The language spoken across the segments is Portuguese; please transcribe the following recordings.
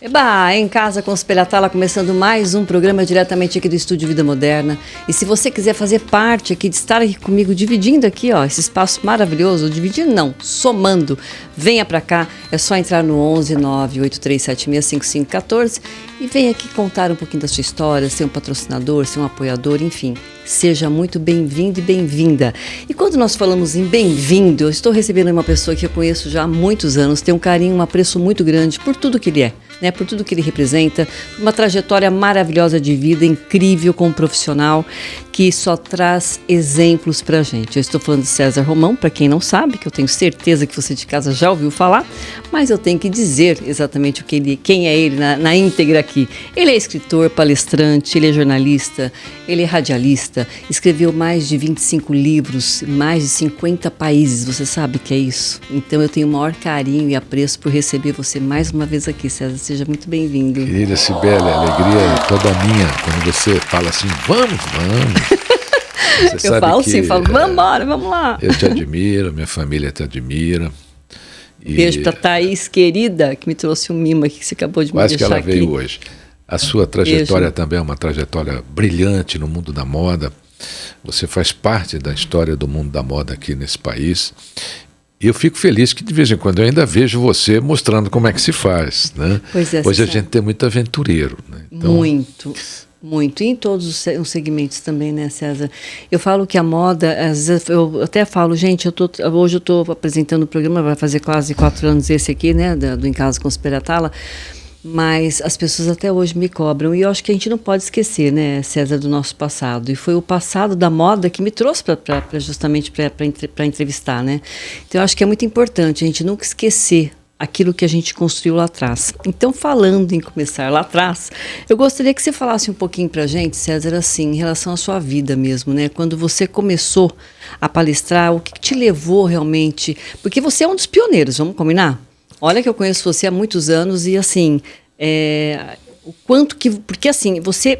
Eba, em casa com os Peratala, começando mais um programa diretamente aqui do Estúdio Vida Moderna. E se você quiser fazer parte aqui, de estar aqui comigo, dividindo aqui, ó, esse espaço maravilhoso, dividindo não, somando, venha pra cá, é só entrar no 11 98376 5514 e venha aqui contar um pouquinho da sua história, ser um patrocinador, ser um apoiador, enfim. Seja muito bem-vindo e bem-vinda. E quando nós falamos em bem-vindo, eu estou recebendo uma pessoa que eu conheço já há muitos anos, tem um carinho, um apreço muito grande por tudo que ele é, né? Por tudo que ele representa, uma trajetória maravilhosa de vida, incrível como profissional, que só traz exemplos pra gente. Eu estou falando de César Romão, para quem não sabe, que eu tenho certeza que você de casa já ouviu falar, mas eu tenho que dizer exatamente quem é ele na íntegra aqui. Ele é escritor, palestrante, ele é jornalista, ele é radialista, escreveu mais de 25 livros, mais de 50 países, você sabe que é isso? Então eu tenho o maior carinho e apreço por receber você mais uma vez aqui, César. Seja muito bem-vindo. Querida Cibele, a alegria é toda minha quando você fala assim, vamos. Você eu sabe falo que, sim, falo, vamos embora, vamos lá. Eu te admiro, minha família te admira. E beijo pra Thaís, querida, que me trouxe um mimo aqui que você acabou de me deixar aqui. Quase que ela veio hoje. A sua trajetória também é uma trajetória brilhante no mundo da moda. Você faz parte da história do mundo da moda aqui nesse país. E eu fico feliz que de vez em quando eu ainda vejo você mostrando como é que se faz, né? Pois é, hoje a gente tem muito aventureiro, né? Então, muito. E em todos os segmentos também, né, César? Eu falo que a moda, às vezes eu até falo, gente, hoje eu estou apresentando o programa, vai fazer quase 4 anos esse aqui, né, do Em Casa com os Peratala, mas as pessoas até hoje me cobram, e eu acho que a gente não pode esquecer, né, César, do nosso passado, e foi o passado da moda que me trouxe justamente para entrevistar, né? Então eu acho que é muito importante a gente nunca esquecer aquilo que a gente construiu lá atrás. Então, falando em começar lá atrás, eu gostaria que você falasse um pouquinho pra gente, César, assim, em relação à sua vida mesmo, né? Quando você começou a palestrar, o que te levou realmente... Porque você é um dos pioneiros, vamos combinar? Olha que eu conheço você há muitos anos e, assim, o quanto que... Porque, assim, você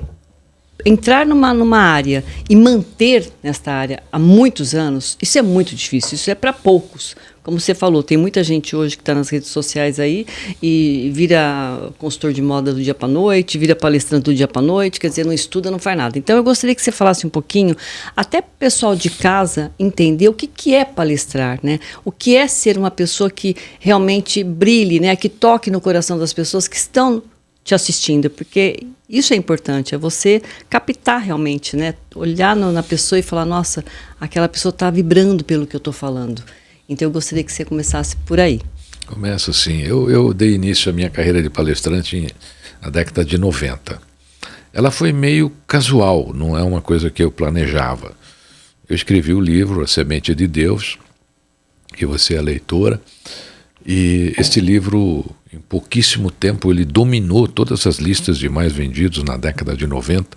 entrar numa área e manter nesta área há muitos anos, isso é muito difícil, isso é para poucos. Como você falou, tem muita gente hoje que está nas redes sociais aí e vira consultor de moda do dia para noite, vira palestrante do dia para noite, quer dizer, não estuda, não faz nada. Então eu gostaria que você falasse um pouquinho, até para o pessoal de casa entender o que é palestrar, né? O que é ser uma pessoa que realmente brilhe, né? Que toque no coração das pessoas que estão te assistindo, porque isso é importante, é você captar realmente, né? Olhar na pessoa e falar, nossa, aquela pessoa está vibrando pelo que eu estou falando. Então eu gostaria que você começasse por aí. Começo sim. Eu dei início à minha carreira de palestrante na década de 90. Ela foi meio casual, não é uma coisa que eu planejava. Eu escrevi o livro A Semente de Deus, que você é leitora, e este livro, em pouquíssimo tempo, ele dominou todas as listas de mais vendidos na década de 90.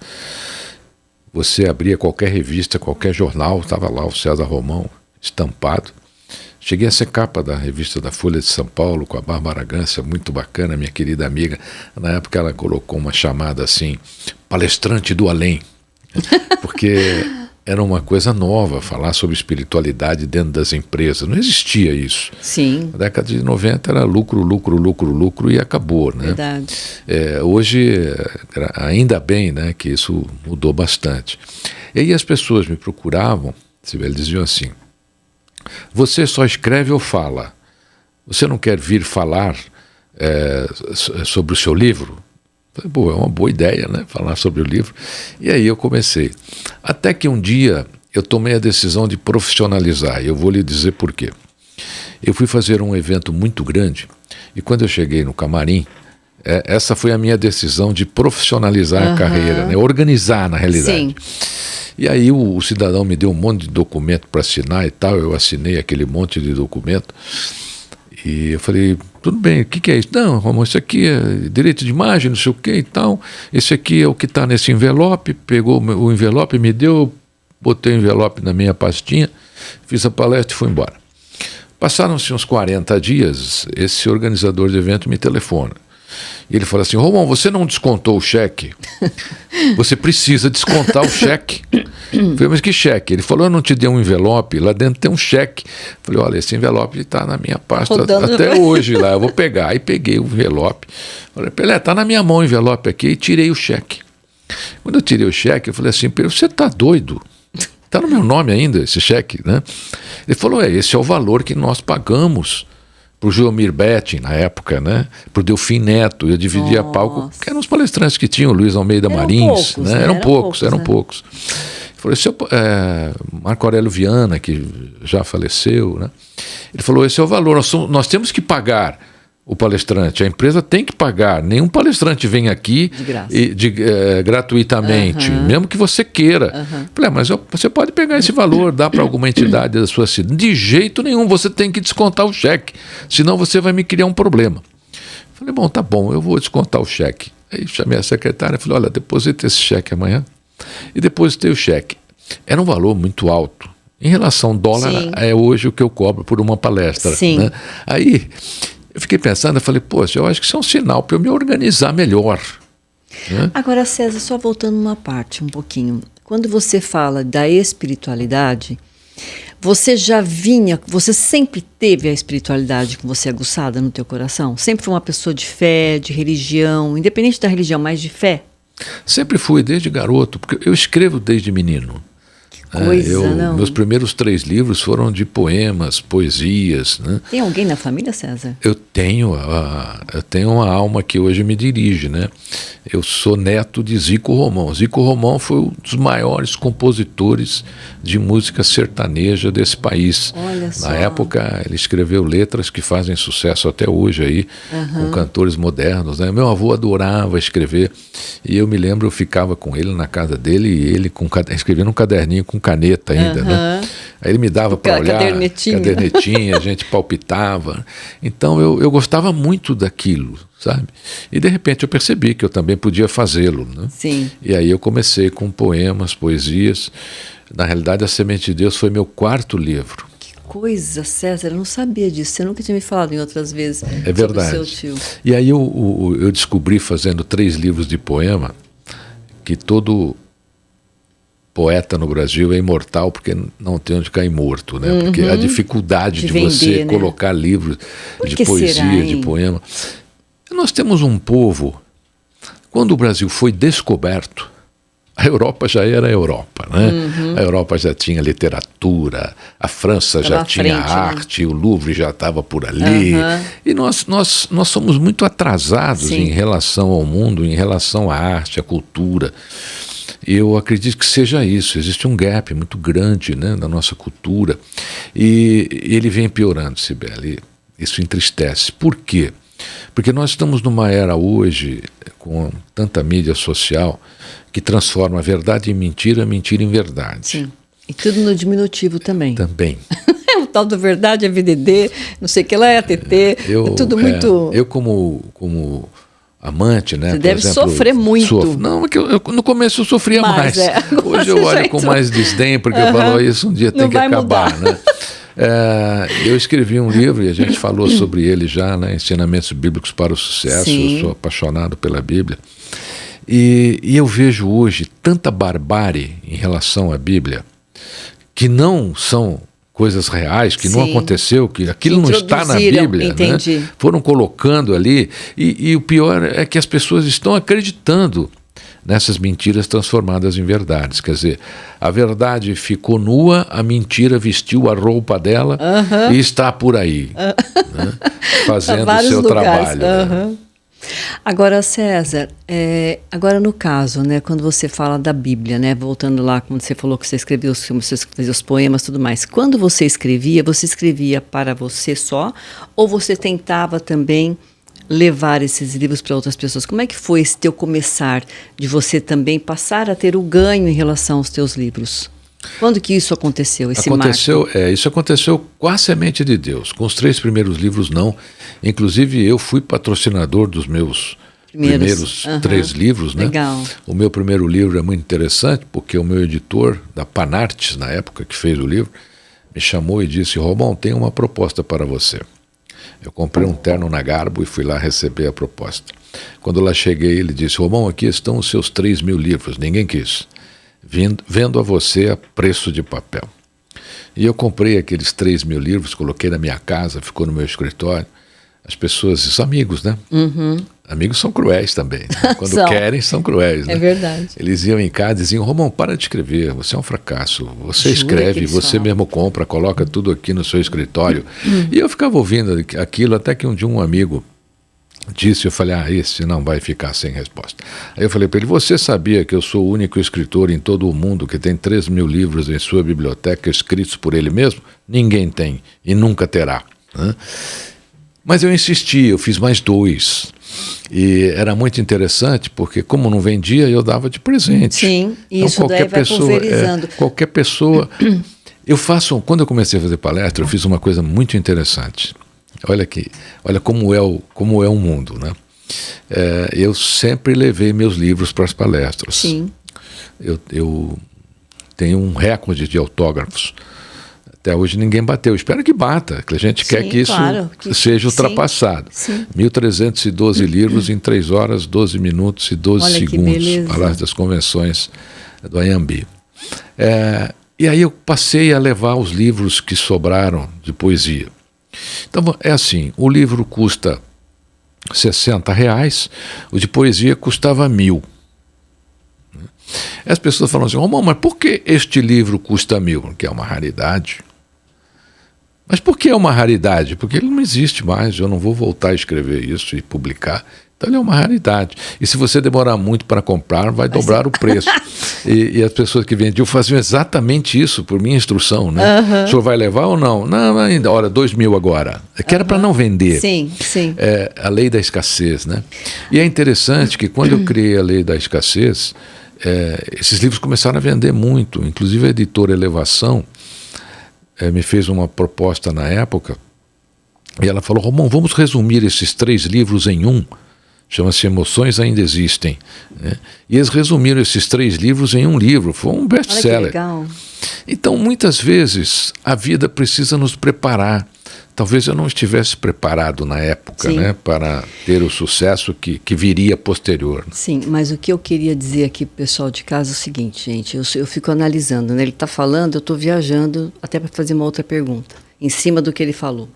Você abria qualquer revista, qualquer jornal, estava lá o César Romão estampado. Cheguei a ser capa da revista da Folha de São Paulo com a Bárbara Gância, muito bacana, minha querida amiga. Na época ela colocou uma chamada assim, palestrante do além, porque era uma coisa nova, falar sobre espiritualidade dentro das empresas. Não existia isso. Sim. Na década de 90 era lucro e acabou, né? Verdade. Hoje, ainda bem, né, que isso mudou bastante. E aí as pessoas me procuravam, eles diziam assim, você só escreve ou fala? Você não quer vir falar sobre o seu livro? Falei, pô, é uma boa ideia, né? Falar sobre o livro. E aí eu comecei. Até que um dia eu tomei a decisão de profissionalizar. E eu vou lhe dizer por quê. Eu fui fazer um evento muito grande e quando eu cheguei no camarim, essa foi a minha decisão de profissionalizar a carreira, né? Organizar na realidade. Sim. E aí o cidadão me deu um monte de documento para assinar e tal, eu assinei aquele monte de documento e eu falei, tudo bem, o que é isso? Não, Romão, isso aqui é direito de imagem, não sei o que e tal, esse aqui é o que está nesse envelope, pegou o envelope, me deu, botei o envelope na minha pastinha, fiz a palestra e fui embora. Passaram-se uns 40 dias, esse organizador de evento me telefona. E ele falou assim: Romão, você não descontou o cheque? Você precisa descontar o cheque. Eu falei: mas que cheque? Ele falou: eu não te dei um envelope, lá dentro tem um cheque. Eu falei: olha, esse envelope está na minha pasta rodando até hoje lá, eu vou pegar. Aí peguei o envelope, falei: Pelé, está na minha mão o envelope aqui, e tirei o cheque. Quando eu tirei o cheque, eu falei assim: Pelé, você está doido? Está no meu nome ainda esse cheque, né? Ele falou: esse é o valor que nós pagamos para o Joelmir Betting na época, né? Para o Delfim Neto. Eu dividia palco, que eram os palestrantes que tinham, o Luiz Almeida Marins, poucos, né? Eram poucos. Né? Ele falou: Marco Aurélio Viana, que já faleceu, né? Ele falou: esse é o valor, nós temos que pagar o palestrante, a empresa tem que pagar, nenhum palestrante vem aqui gratuitamente, mesmo que você queira. Falei: mas você pode pegar esse valor, dar para alguma entidade da sua cidade. De jeito nenhum, você tem que descontar o cheque, senão você vai me criar um problema. Falei: bom, tá bom, eu vou descontar o cheque. Aí chamei a secretária e falei: olha, deposita esse cheque amanhã. E depositei o cheque. Era um valor muito alto. Em relação ao dólar, é hoje o que eu cobro por uma palestra. Né? Aí eu fiquei pensando, eu falei: poxa, eu acho que isso é um sinal para eu me organizar melhor. Né? Agora, César, só voltando uma parte um pouquinho. Quando você fala da espiritualidade, você você sempre teve a espiritualidade com você aguçada no teu coração? Sempre foi uma pessoa de fé, de religião, independente da religião, mas de fé? Sempre fui, desde garoto, porque eu escrevo desde menino. Meus primeiros 3 livros foram de poemas, poesias. Né? Tem alguém na família, César? Eu tenho uma alma que hoje me dirige. Né? Eu sou neto de Zico Romão. Zico Romão foi um dos maiores compositores de música sertaneja desse país. Olha só. Na época, ele escreveu letras que fazem sucesso até hoje aí, com cantores modernos. Né? Meu avô adorava escrever, e eu me lembro, eu ficava com ele na casa dele, e ele escrevia num caderninho com caneta ainda, né? Aí ele me dava para olhar, cadernetinha, a gente palpitava. Então eu gostava muito daquilo, sabe? E de repente eu percebi que eu também podia fazê-lo, né? Sim. E aí eu comecei com poemas, poesias. Na realidade, A Semente de Deus foi meu 4º livro. Que coisa, César, eu não sabia disso. Você nunca tinha me falado em outras vezes. É verdade. Sobre o seu tio. E aí eu descobri, fazendo 3 livros de poema, que todo poeta no Brasil é imortal porque não tem onde cair morto, né? Porque a dificuldade de você colocar livros de poesia, de poema. Nós temos um povo, quando o Brasil foi descoberto, a Europa já era a Europa, né? A Europa já tinha literatura, a França já tinha arte, o Louvre já estava por ali. E nós somos muito atrasados em relação ao mundo, em relação à arte, à cultura. Eu acredito que seja isso. Existe um gap muito grande, né, na nossa cultura, e ele vem piorando, Cibele. Isso entristece. Por quê? Porque nós estamos numa era hoje, com tanta mídia social, que transforma a verdade em mentira, mentira em verdade. Sim. E tudo no diminutivo também. Também. O tal da verdade é VDD, não sei o que lá é ATT, é tudo muito... Eu como amante, né? Você deve sofrer muito. Não, porque no começo eu sofria mais. Hoje eu olho com mais desdém, porque eu falo: isso um dia tem que acabar, né? Eu escrevi um livro e a gente falou sobre ele já, né? Ensinamentos Bíblicos para o Sucesso. Eu sou apaixonado pela Bíblia. E eu vejo hoje tanta barbárie em relação à Bíblia, que não são coisas reais, que não aconteceu, que aquilo não está na Bíblia, né? Foram colocando ali, e o pior é que as pessoas estão acreditando nessas mentiras transformadas em verdades. Quer dizer, a verdade ficou nua, a mentira vestiu a roupa dela e está por aí, né? Fazendo o seu trabalho. Né? Agora, César, agora no caso, né, quando você fala da Bíblia, né, voltando lá, quando você falou que você escrevia os poemas e tudo mais, quando você escrevia para você só, ou você tentava também levar esses livros para outras pessoas? Como é que foi esse teu começar, de você também passar a ter o ganho em relação aos teus livros? Quando que isso aconteceu, Isso aconteceu com A Semente de Deus. Com os 3 primeiros livros, não. Inclusive, eu fui patrocinador dos meus primeiros 3 livros. Né? Legal. O meu primeiro livro é muito interessante, porque o meu editor, da Panartes, na época que fez o livro, me chamou e disse: Romão, tem uma proposta para você. Eu comprei um terno na Garbo e fui lá receber a proposta. Quando lá cheguei, ele disse: Romão, aqui estão os seus 3.000 livros. Ninguém quis. Vendo a você a preço de papel. E eu comprei aqueles 3.000 livros, coloquei na minha casa, ficou no meu escritório. As pessoas, os amigos, né? Uhum. Amigos são cruéis também. Né? Quando querem, são cruéis. Né? É verdade. Eles iam em casa e diziam: Romão, para de escrever, você é um fracasso. Você Jura escreve, você mesmo compra, coloca tudo aqui no seu escritório. E eu ficava ouvindo aquilo, até que um dia um amigo disse, eu falei: esse não vai ficar sem resposta. Aí eu falei para ele: você sabia que eu sou o único escritor em todo o mundo que tem 3.000 livros em sua biblioteca escritos por ele mesmo? Ninguém tem e nunca terá. Né? Mas eu insisti, eu fiz mais 2. E era muito interessante, porque como não vendia, eu dava de presente. Sim, então, isso daí vai pulverizando. Qualquer pessoa... Quando eu comecei a fazer palestra, eu fiz uma coisa muito interessante. Olha como é o mundo, né? Eu sempre levei meus livros para as palestras. Sim. Eu tenho um recorde de autógrafos. Até hoje ninguém bateu. Espero que bata, que a gente quer que isso seja ultrapassado. Sim. 1.312 livros em 3 horas, 12 minutos e 12 segundos. Palácio das Convenções do Anhembi. E aí eu passei a levar os livros que sobraram de poesia. Então é assim, o livro custa R$60, o de poesia custava 1.000. As pessoas falam assim: Romão, mas por que este livro custa 1.000? Porque é uma raridade. Mas por que é uma raridade? Porque ele não existe mais, eu não vou voltar a escrever isso e publicar. Então ele é uma raridade. E se você demorar muito para comprar, vai dobrar o preço. E as pessoas que vendiam faziam exatamente isso por minha instrução. Né? O senhor vai levar ou não? Não, ainda. Olha, 2.000 agora. Que era para não vender. Sim. A lei da escassez. Né? E é interessante que quando eu criei a lei da escassez, esses livros começaram a vender muito. Inclusive a editora Elevação me fez uma proposta na época e ela falou: Romão, vamos resumir esses 3 livros em um. Chama-se Emoções Ainda Existem. Né? E eles resumiram esses 3 livros em um livro. Foi um best-seller. Olha que legal. Então, muitas vezes, a vida precisa nos preparar. Talvez eu não estivesse preparado na época, né, para ter o sucesso que viria posterior. Sim, mas o que eu queria dizer aqui pro pessoal de casa é o seguinte, gente. Eu fico analisando, né? Ele está falando, eu estou viajando até para fazer uma outra pergunta, em cima do que ele falou.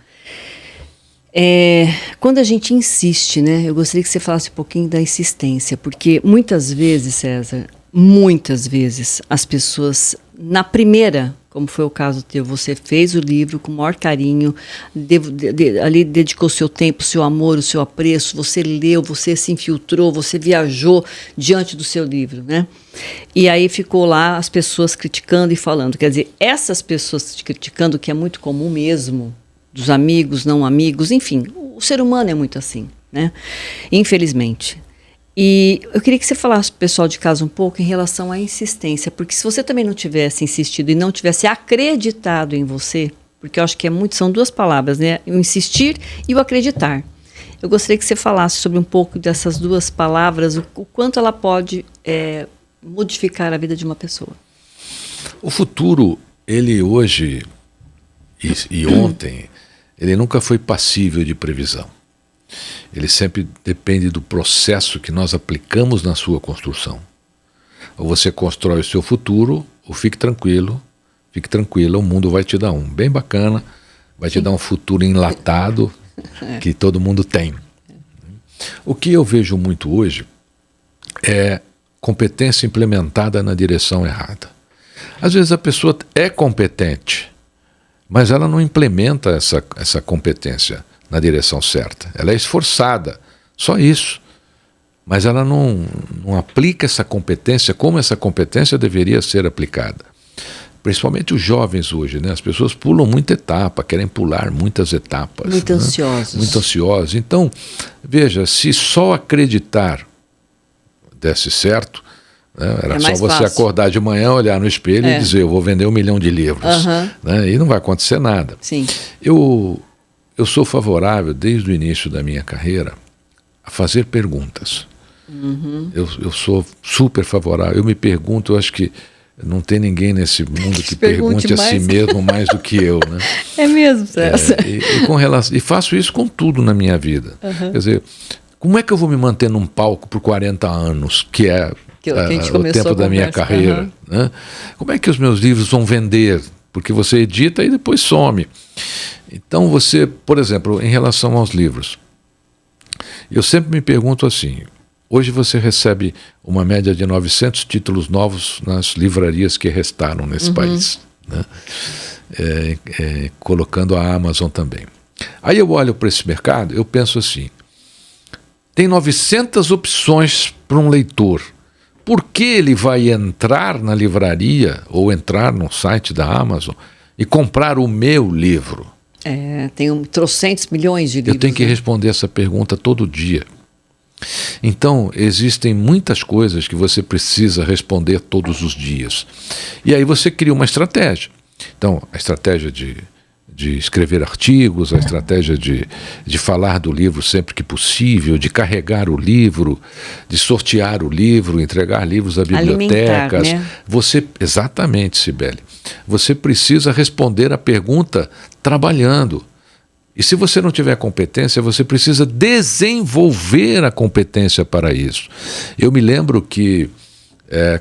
Quando a gente insiste, né? Eu gostaria que você falasse um pouquinho da insistência, porque muitas vezes, César, as pessoas, na primeira, como foi o caso teu, você fez o livro com o maior carinho, ali dedicou o seu tempo, o seu amor, o seu apreço, você leu, você se infiltrou, você viajou diante do seu livro, né? E aí ficou lá as pessoas criticando e falando. Quer dizer, essas pessoas te criticando, que é muito comum mesmo, dos amigos, não amigos, enfim, o ser humano é muito assim, né? Infelizmente. E eu queria que você falasse para o pessoal de casa um pouco em relação à insistência, porque se você também não tivesse insistido e não tivesse acreditado em você, porque eu acho que são 2 palavras, né? O insistir e o acreditar. Eu gostaria que você falasse sobre um pouco dessas 2 palavras, o quanto ela pode modificar a vida de uma pessoa. O futuro, ele hoje e ontem, ele nunca foi passível de previsão. Ele sempre depende do processo que nós aplicamos na sua construção. Ou você constrói o seu futuro, ou fique tranquila, o mundo vai te dar um bem bacana, vai te dar um futuro enlatado que todo mundo tem. O que eu vejo muito hoje é competência implementada na direção errada. Às vezes a pessoa é competente, mas ela não implementa essa competência na direção certa. Ela é esforçada, só isso. Mas ela não aplica essa competência como essa competência deveria ser aplicada. Principalmente os jovens hoje, né? As pessoas pulam muita etapa, querem pular muitas etapas. Muito ansiosos. Muito ansiosos. Então, veja, se só acreditar desse certo, né? Era só você fácil. Acordar de manhã, olhar no espelho e dizer: eu vou vender 1 milhão de livros. Né? E não vai acontecer nada. Sim. Eu sou favorável, desde o início da minha carreira, a fazer perguntas. Eu sou super favorável. Eu me pergunto, eu acho que Não tem ninguém nesse mundo que pergunte pergunte a si mesmo mais do que eu, né? É mesmo, César. E faço isso com tudo na minha vida. Quer dizer, como é que eu vou me manter num palco por 40 anos, que é o tempo da minha carreira? Né? Como é que os meus livros vão vender? Porque você edita e depois some. Então você, por exemplo, em relação aos livros, eu sempre me pergunto assim, hoje você recebe uma média de 900 títulos novos nas livrarias que restaram nesse país, né? Colocando a Amazon também. Aí eu olho para esse mercado, eu penso assim, tem 900 opções para um leitor. Por que ele vai entrar na livraria ou entrar no site da Amazon e comprar o meu livro? Tem trocentos milhões de livros. Eu tenho que responder essa pergunta todo dia. Então, existem muitas coisas que você precisa responder todos os dias. E aí você cria uma estratégia. Então, a estratégia de escrever artigos, a estratégia de falar do livro sempre que possível, de carregar o livro, de sortear o livro, entregar livros a bibliotecas. Alimentar, né? Exatamente, Cibele. Você precisa responder a pergunta trabalhando. E se você não tiver competência, você precisa desenvolver a competência para isso. Eu me lembro que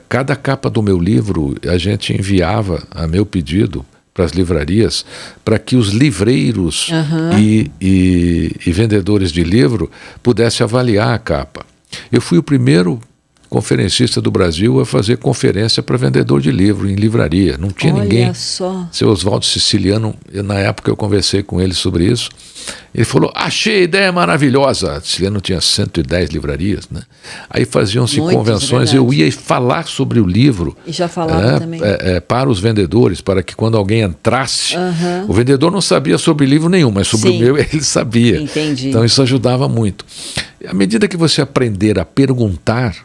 cada capa do meu livro a gente enviava a meu pedido para as livrarias, para que os livreiros e vendedores de livro pudessem avaliar a capa. Eu fui o primeiro conferencista do Brasil a fazer conferência para vendedor de livro em livraria. Não tinha ninguém. Só. Seu Oswaldo Siciliano, na época eu conversei com ele sobre isso, ele falou, achei a ideia maravilhosa. Siciliano tinha 110 livrarias, né? Aí faziam-se convenções, eu ia falar sobre o livro. E já falava também. Para os vendedores, para que quando alguém entrasse, o vendedor não sabia sobre livro nenhum, mas sobre o meu ele sabia. Entendi. Então isso ajudava muito. À medida que você aprender a perguntar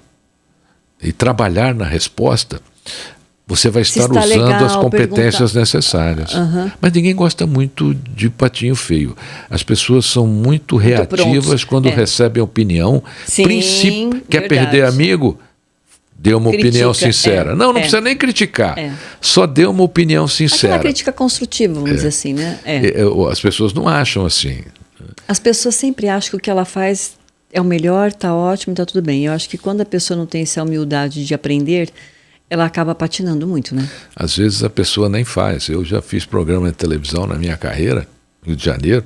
e trabalhar na resposta, você vai estar usando as competências necessárias. Mas ninguém gosta muito de patinho feio. As pessoas são muito reativas quando recebem opinião. Sim, quer perder amigo? Dê uma opinião sincera. Não precisa nem criticar. Só dê uma opinião sincera. Aquela crítica construtiva, vamos dizer assim, né? As pessoas não acham assim. As pessoas sempre acham que o que ela faz é o melhor, está ótimo, está tudo bem. Eu acho que quando a pessoa não tem essa humildade de aprender, ela acaba patinando muito, né? Às vezes a pessoa nem faz. Eu já fiz programa de televisão na minha carreira, no Rio de Janeiro,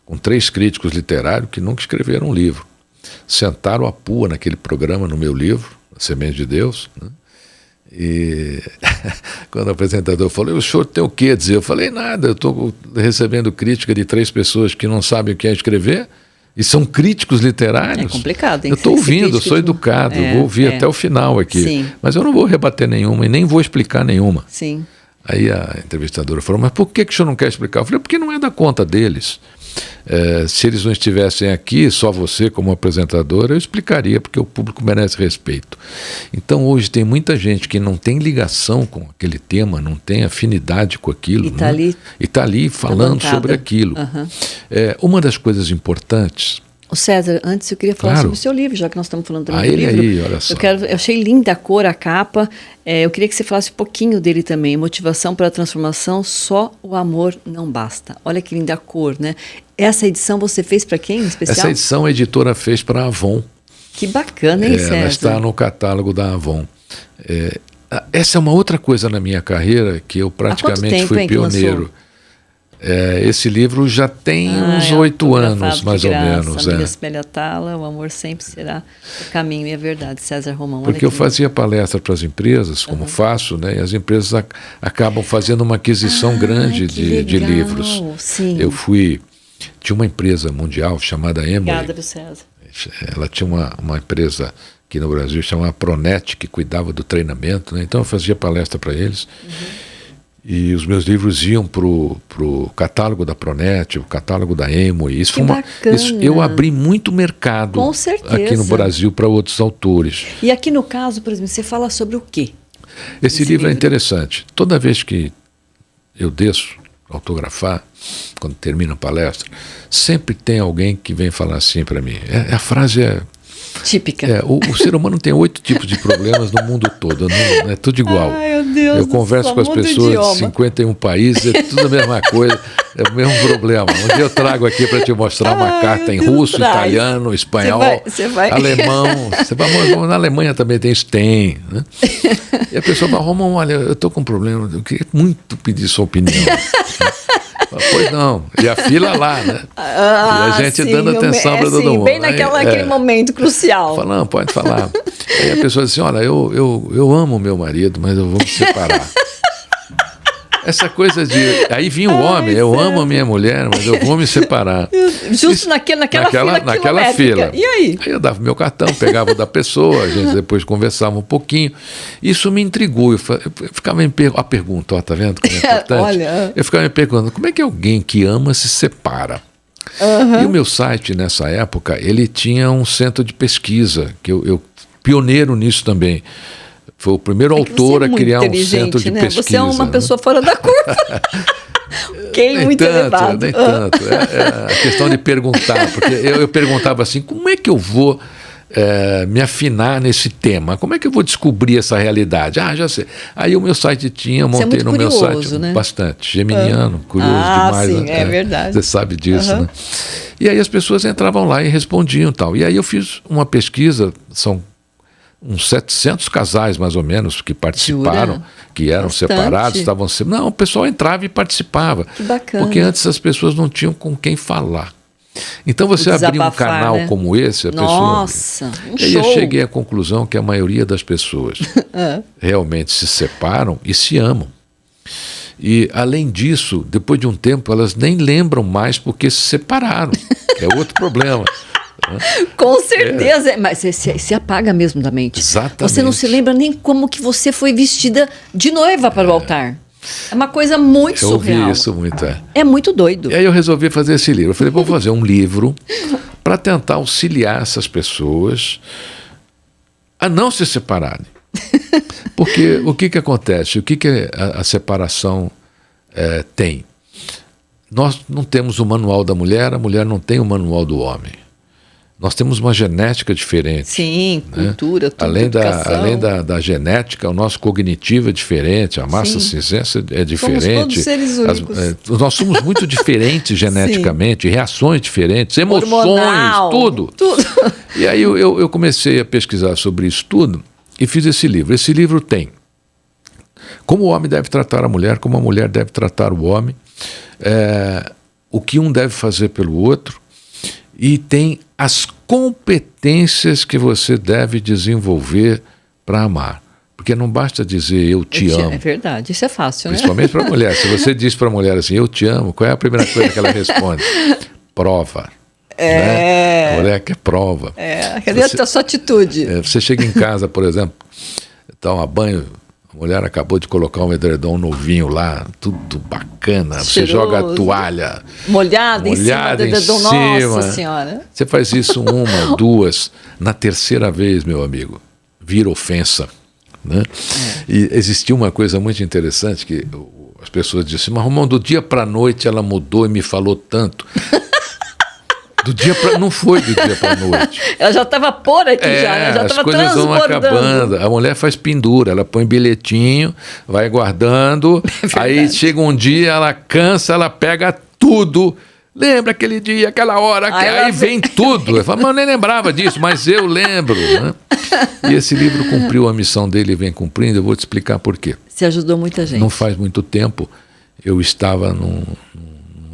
com 3 críticos literários que nunca escreveram um livro. Sentaram a pua naquele programa no meu livro, A Semente de Deus, né? E quando o apresentador falou, o senhor tem o que a dizer? Eu falei, nada, eu estou recebendo crítica de 3 pessoas que não sabem o que é escrever, e são críticos literários. É complicado, hein? Eu estou ouvindo, eu sou educado, eu vou ouvir até o final aqui. Sim. Mas eu não vou rebater nenhuma e nem vou explicar nenhuma. Sim. Aí a entrevistadora falou, mas por que o senhor não quer explicar? Eu falei, porque não é da conta deles. Se eles não estivessem aqui, só você como apresentadora, eu explicaria, porque o público merece respeito. Então hoje tem muita gente que não tem ligação com aquele tema, não tem afinidade com aquilo, e está ali falando sobre aquilo. Uma das coisas importantes... O César, antes eu queria falar sobre o seu livro, já que nós estamos falando também do livro. Aí, olha só. Eu achei linda a cor, a capa. Eu queria que você falasse um pouquinho dele também. Motivação para a transformação, só o amor não basta. Olha que linda a cor, né? Essa edição você fez para quem em especial? Essa edição a editora fez para a Avon. Que bacana, hein, César? Ela está no catálogo da Avon. Essa é uma outra coisa na minha carreira que eu praticamente fui pioneiro. Esse livro já tem uns 8 anos, mais ou menos. A vida espelha a tala, o amor sempre será o caminho, e é verdade, César Romão. Porque eu fazia palestra para as empresas, como faço, né? E as empresas acabam fazendo uma aquisição grande de livros. Sim. Tinha uma empresa mundial chamada Emory. Obrigada, César. Ela tinha uma empresa aqui no Brasil chamada Pronet, que cuidava do treinamento, né? Então eu fazia palestra para eles. E os meus livros iam para o catálogo da Pronet, o catálogo da Emory. Isso eu abri muito mercado aqui no Brasil para outros autores. E aqui no caso, por exemplo, você fala sobre o quê? Esse livro é interessante. Toda vez que eu desço autografar, quando termina a palestra, sempre tem alguém que vem falar assim para mim. A frase Típica. O ser humano tem 8 tipos de problemas no mundo todo, não é tudo igual. Ai, meu Deus, eu converso com as pessoas de 51 países, é tudo a mesma coisa, é o mesmo problema. Um dia eu trago aqui para te mostrar uma carta em russo, italiano, espanhol, alemão. Na Alemanha também tem isso, tem. Né? E a pessoa fala, Romão, olha, eu estou com um problema, eu queria muito pedir sua opinião. Pois não, e a fila lá, né? E a gente sim, dando atenção para todo mundo. Bem naquele momento crucial. Fala, não, pode falar. Aí a pessoa diz assim, olha, eu amo meu marido, mas eu vou me separar. Essa coisa de... Aí vinha o homem, eu amo a minha mulher, mas eu vou me separar. Justo naquela fila. E aí? Aí eu dava meu cartão, pegava o da pessoa, a gente depois conversava um pouquinho. Isso me intrigou. Eu ficava me perguntando, a pergunta, ó, tá vendo como é importante? Olha. Eu ficava me perguntando, como é que alguém que ama se separa? E o meu site, nessa época, ele tinha um centro de pesquisa, que eu pioneiro nisso também. Foi o primeiro autor a criar um centro de pesquisa. Você é uma pessoa fora da curva. Muito elevado. Nem tanto. É a questão de perguntar. Porque eu perguntava assim, como é que eu vou me afinar nesse tema? Como é que eu vou descobrir essa realidade? Já sei. Aí o meu site tinha, montei no meu site bastante. Geminiano, curioso demais. Sim, é verdade. Você sabe disso, né? E aí as pessoas entravam lá e respondiam tal. E aí eu fiz uma pesquisa, são uns 700 casais, mais ou menos, que participaram. Jura? Que eram separados, estavam... Não, o pessoal entrava e participava. Que bacana. Porque antes as pessoas não tinham com quem falar. Então você abrir um canal como esse, a pessoa... Um e aí eu cheguei à conclusão que a maioria das pessoas realmente se separam e se amam. E, além disso, depois de um tempo, elas nem lembram mais porque se separaram. Que é outro problema. Com certeza, mas você apaga mesmo da mente. Exatamente. Você não se lembra nem como que você foi vestida de noiva para o altar. É uma coisa muito surreal. Eu ouvi isso muito. É muito doido. E aí eu resolvi fazer esse livro. Eu falei, vou fazer um livro para tentar auxiliar essas pessoas a não se separarem. Porque o que acontece? O que a separação tem? Nós não temos o manual da mulher, a mulher não tem o manual do homem. Nós temos uma genética diferente. Sim, né? cultura, tudo, além da genética, o nosso cognitivo é diferente, a massa cinzenta é diferente. Somos todos seres únicos. Nós somos muito diferentes geneticamente, reações diferentes, emoções, hormonal, tudo. E aí eu comecei a pesquisar sobre isso tudo e fiz esse livro. Esse livro tem como o homem deve tratar a mulher, como a mulher deve tratar o homem, o que um deve fazer pelo outro, e tem as competências que você deve desenvolver para amar. Porque não basta dizer eu te amo. É verdade, isso é fácil, né? Principalmente para a mulher. Se você diz para a mulher assim, eu te amo, qual é a primeira coisa que ela responde? Prova. Né? A mulher quer prova. Cadê a sua atitude? Você chega em casa, por exemplo, toma banho, a mulher acabou de colocar um edredom novinho lá, tudo bacana. Cheiroso. Você joga a toalha molhada em cima do edredom. Nossa Senhora. Você faz isso uma, duas, na terceira vez, meu amigo, vira ofensa. Né? E existia uma coisa muito interessante que as pessoas diziam assim, mas Romão, do dia para a noite ela mudou e me falou tanto. Não foi do dia para a noite. Ela já estava por aqui, já estava transbordando. As coisas vão acabando. A mulher faz pendura, ela põe bilhetinho, vai guardando, aí chega um dia, ela cansa, ela pega tudo. Lembra aquele dia, aquela hora, aí vem tudo. Eu falo, mas eu nem lembrava disso, mas eu lembro. Né? E esse livro cumpriu a missão dele e vem cumprindo, eu vou te explicar por quê. Você ajudou muita gente. Não faz muito tempo, eu estava numa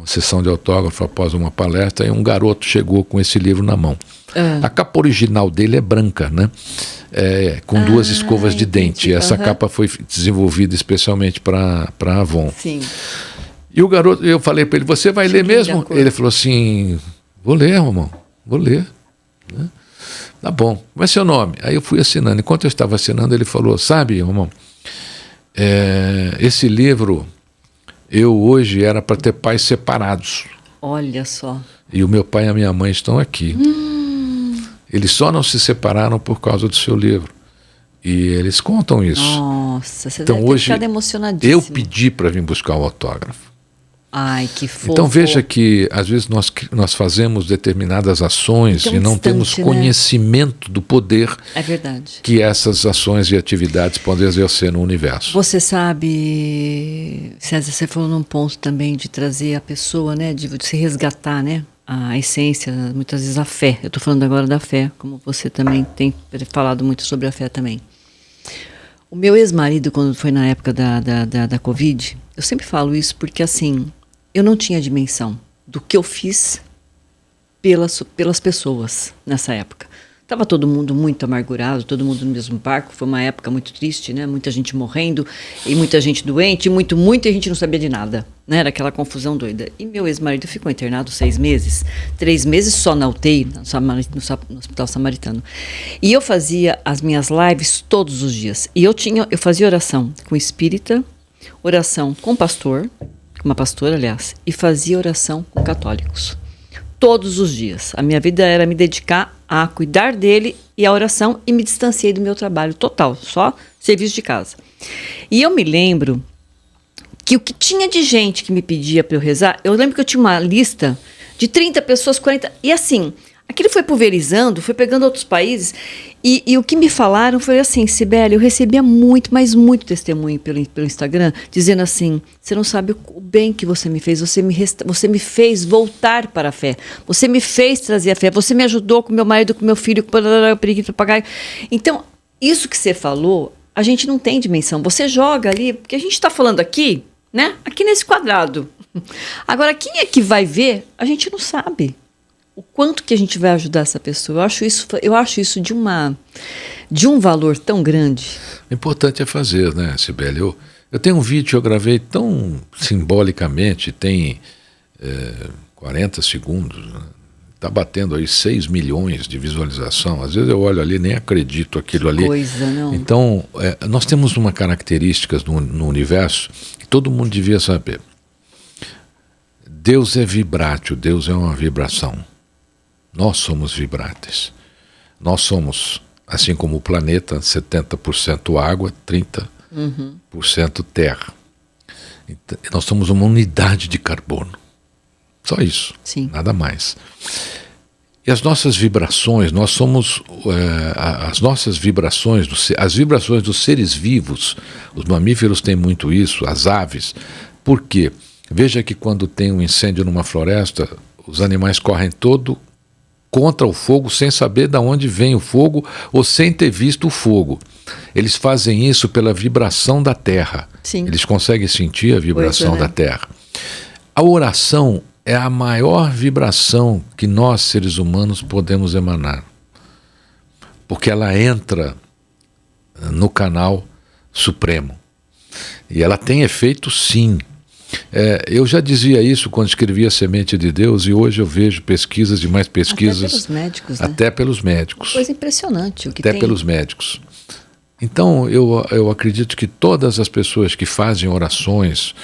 sessão de autógrafo após uma palestra e um garoto chegou com esse livro na mão. A capa original dele é branca, né? Com duas escovas de dente. Essa capa foi desenvolvida especialmente para a Avon. Sim. E o garoto, eu falei para ele, você vai ler mesmo? Ele falou assim, vou ler, Romão, vou ler. Né? Tá bom, mas seu nome? Aí eu fui assinando. Enquanto eu estava assinando, ele falou, sabe, Romão, esse livro, eu hoje era para ter pais separados. Olha só. E o meu pai e a minha mãe estão aqui. Eles só não se separaram por causa do seu livro. E eles contam isso. Nossa, você então, deve ter hoje, ficado emocionadíssimo. eu pedi para vir buscar o autógrafo. Ai, que fofo. Então veja que às vezes nós fazemos determinadas ações e não temos conhecimento do poder que essas ações e atividades podem exercer no universo. Você sabe, César, você falou num ponto também de trazer a pessoa, né, de se resgatar, né, a essência, muitas vezes a fé. Eu estou falando agora da fé, como você também tem falado muito sobre a fé também. O meu ex-marido, quando foi na época da Covid, eu sempre falo isso porque, assim, eu não tinha dimensão do que eu fiz pelas pessoas nessa época. Estava todo mundo muito amargurado, todo mundo no mesmo barco. Foi uma época muito triste, né? Muita gente morrendo e muita gente doente, muito, e a gente não sabia de nada, né? Era aquela confusão doida. E meu ex-marido ficou internado 6 meses, 3 meses só na UTI, no Hospital Samaritano. E eu fazia as minhas lives todos os dias. E eu fazia oração com espírita, oração com pastor, uma pastora, aliás, e fazia oração com católicos. Todos os dias. A minha vida era me dedicar a cuidar dele e a oração, e me distanciei do meu trabalho total, só serviço de casa. E eu me lembro que o que tinha de gente que me pedia para eu rezar, eu lembro que eu tinha uma lista de 30 pessoas, 40, e assim, aquilo foi pulverizando, foi pegando outros países, e o que me falaram foi assim: Cibele, eu recebia muito, mas muito testemunho pelo Instagram, dizendo assim: você não sabe o bem que você me fez, você me fez voltar para a fé, você me fez trazer a fé, você me ajudou com meu marido, com meu filho, com o periquito, papagaio. Então, isso que você falou, a gente não tem dimensão. Você joga ali, porque a gente está falando aqui, né? Aqui nesse quadrado. Agora, quem é que vai ver, a gente não sabe. O quanto que a gente vai ajudar essa pessoa. Eu acho isso de um valor tão grande. O importante é fazer, né, Cibele? Eu tenho um vídeo que eu gravei tão simbolicamente, tem 40 segundos, né? Está batendo aí 6 milhões de visualização. Às vezes eu olho ali e nem acredito aquilo ali. Coisa, não. Então, nós temos uma característica no universo que todo mundo devia saber. Deus é vibrátil, Deus é uma vibração. Nós somos vibráteis. Nós somos, assim como o planeta, 70% água, 30% terra. Então, nós somos uma unidade de carbono. Só isso. Sim. Nada mais. E as nossas vibrações, nós somos as nossas vibrações, as vibrações dos seres vivos. Os mamíferos têm muito isso, as aves. Por quê? Veja que quando tem um incêndio numa floresta, os animais correm todo contra o fogo sem saber de onde vem o fogo ou sem ter visto o fogo. Eles fazem isso pela vibração da terra. Sim. Eles conseguem sentir a vibração da terra. A oração é a maior vibração que nós, seres humanos, podemos emanar. Porque ela entra no canal supremo. E ela tem efeito, sim. Eu já dizia isso quando escrevia Semente de Deus, e hoje eu vejo pesquisas e mais pesquisas. Até pelos médicos, né? Até pelos médicos. Uma coisa impressionante. O que até tem... pelos médicos. Então, eu acredito que todas as pessoas que fazem orações,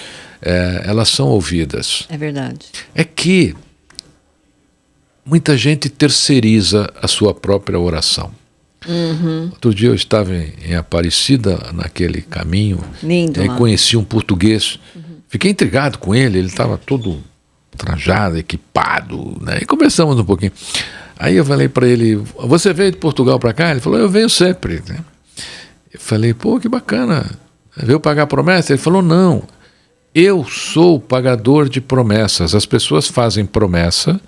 elas são ouvidas. É verdade. É que muita gente terceiriza a sua própria oração. Uhum. Outro dia eu estava em Aparecida, naquele caminho, lindo, e conheci um português. Fiquei intrigado com ele, ele estava todo trajado, equipado, né? E conversamos um pouquinho. Aí eu falei para ele: você veio de Portugal para cá? Ele falou: eu venho sempre, né? Eu falei: pô, que bacana, veio pagar promessa? Ele falou: não, eu sou o pagador de promessas. As pessoas fazem promessa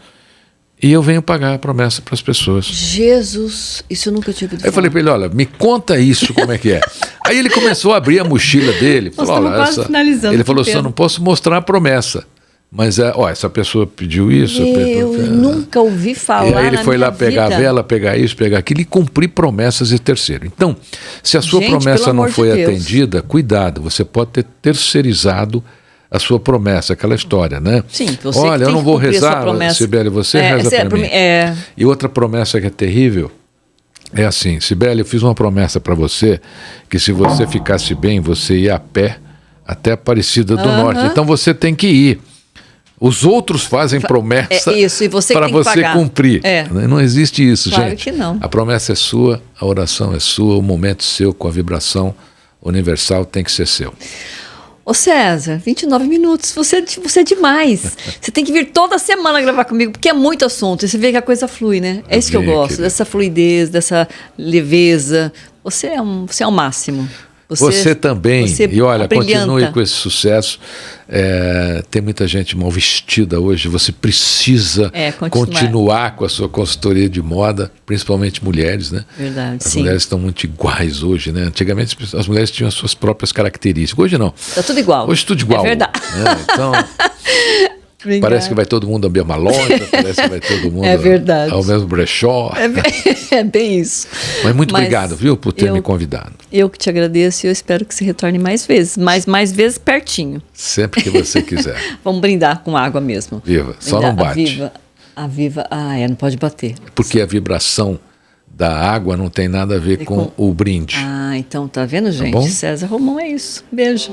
e eu venho pagar a promessa para as pessoas. Jesus, isso eu nunca tinha ouvido falar. Eu falei para ele: olha, me conta isso, como é que é. Aí ele começou a abrir a mochila dele. Falou: olha, ele falou: só não posso mostrar a promessa. Mas essa pessoa pediu isso. Eu nunca ouvi falar. E aí ele foi lá pegar vida. A vela, pegar isso, pegar aquilo e cumprir promessas de terceiro. Então, se a sua promessa não foi atendida, cuidado, você pode ter terceirizado a sua promessa, aquela história, né? Sim, você olha, eu não vou rezar, Cibele, você reza para mim. E outra promessa que é terrível é assim: Cibele, eu fiz uma promessa para você que se você ficasse bem, você ia a pé até Aparecida do Norte. Então você tem que ir. Os outros fazem promessa para você cumprir. Não existe isso, claro, gente. Que não. A promessa é sua, a oração é sua, o momento seu com a vibração universal tem que ser seu. Ô César, 29 minutos, você é demais. Você tem que vir toda semana gravar comigo, porque é muito assunto. E você vê que a coisa flui, né? É isso que eu gosto, dessa fluidez, dessa leveza. Você é o máximo. Você também, e olha, brilhanta. Continue com esse sucesso. Tem muita gente mal vestida hoje, você precisa continuar com a sua consultoria de moda, principalmente mulheres, né? Verdade, as mulheres estão muito iguais hoje, né? Antigamente as mulheres tinham as suas próprias características, hoje não. Está tudo igual. Hoje tudo igual. É verdade. Né? Então... Parece que vai todo mundo à mesma loja, parece que vai todo mundo ao mesmo brechó. É bem isso. Mas muito obrigado, viu, por ter me convidado. Eu que te agradeço e eu espero que você retorne mais vezes, mais vezes pertinho. Sempre que você quiser. Vamos brindar com água mesmo. Viva, só não bate. A viva, não pode bater. Porque a vibração da água não tem nada a ver com o brinde. Então tá vendo, gente? Tá bom? César Romão é isso. Beijo.